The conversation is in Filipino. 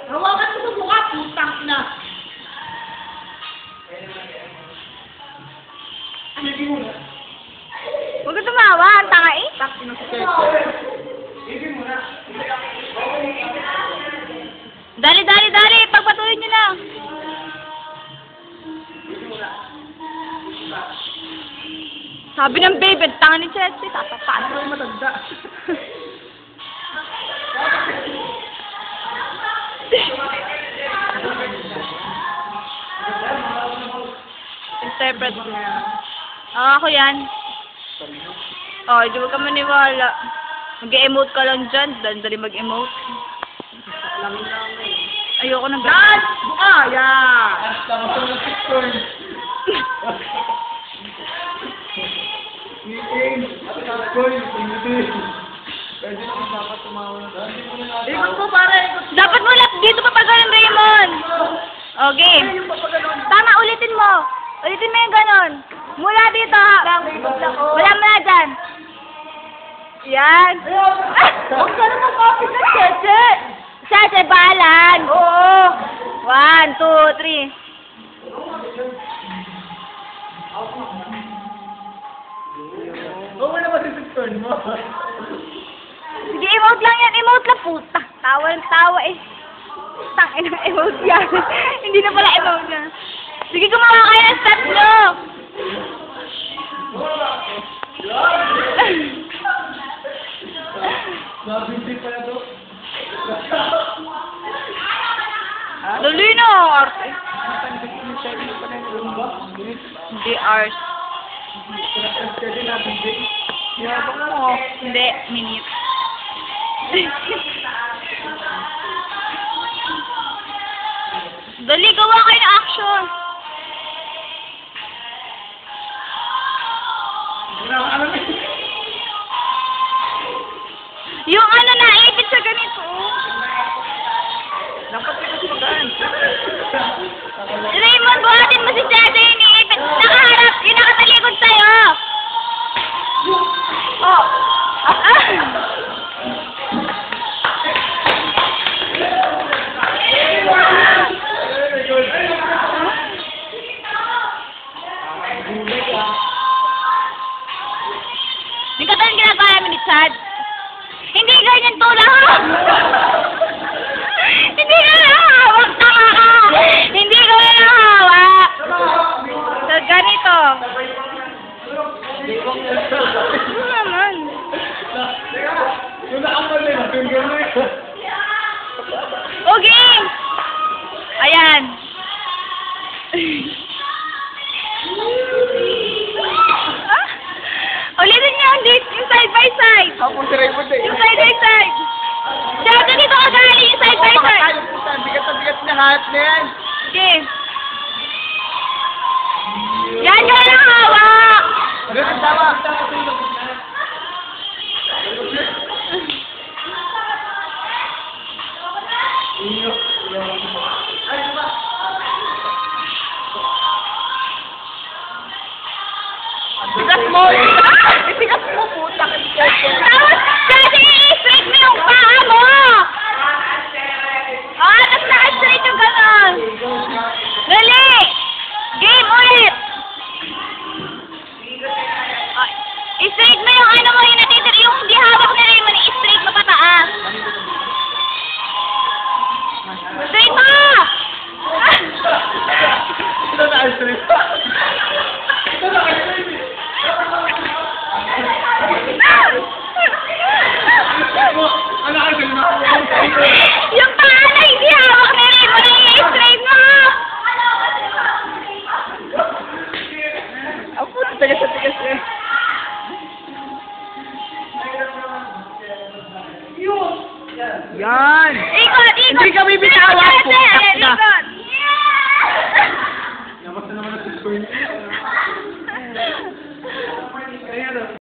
Hawakan mo sa mukha, putang na. Hindi mo na. Huwag ka tumawa, ang tanga eh. Tak, hindi mo na. Dali, pagpatuloy nyo lang. Sabi ng baby, tanga ni Chelsea, tatapan. Ano yung matanda? Interpret. Ako yan. Oh, hindi mo ka maniwala. Mag-emote ka lang dyan. Dali mag-emote. Ayoko nang Dan! Buka! Yan! Ikot mo pare! Dapat mo lang dito pa pag-ganon, Raymond. Okay. Tama, ulitin mo. Ulitin mo yung ganon. Mula dito, ha? Wala mo na dyan. Yan. Huwag ka naman copy ka, Cheche! Cheche, balan. Oo! 1, 2, 3. Huwag mo naman sisipturn mo. Sige, emote lang yan. Emote lang, puta. Tawa ng tawa eh. Tangin ng emote yan. Hindi na pala emote yan. Sige, gumawa kayo ng steps nyo. Mabindi pa na to. Dali na, arte. Hindi, art. Yabang mo. Hindi, minute. Dali, gawa kayo ng action. Yung ano na, ipit sa ganito. Dapat kasi magaan. Raymond, buhatin mo si Cheche, yung iniipit. Nakaharap, yung nakatalikod sa'yo. Oh. Hindi ka talagang ginagawa namin ni Chad. Hindi ganyan to lang. Hindi ka nahahawak, tama ka. Hindi ka nahahawak. So, ganito. Ano naman? Yung nakamali na, yung gano'n. Okay. Ayan. Ulitin niyo yung side by side. Ako si Raymond eh. Yung side by side. Diyan, dito ka galing yung side by side. Bigat na bigat na lahat na yan. Okay. Yan ka lang hawak. Ano yung tama? Bigas mo! Bigas mo, puta! Tapos, kasi i-straight mo yung paa mo. Tapos naka-straight yung gano'n. Dali. Game ulit. I-straight mo yung ano mo, yung natitir, yung hindi hawak na rin mo, i-straight mo pataas. Straight mo! Ito na ice cream. Ito na ice cream. Ano ice cream? Yung paa na hindi hawak na rin mo, i-straight mo. Ang puto, tigas na tigas eh. Yan! Ikot! Hindi kami bitawan, Ikot! putak na. Ikot! Namas na naman ang screen.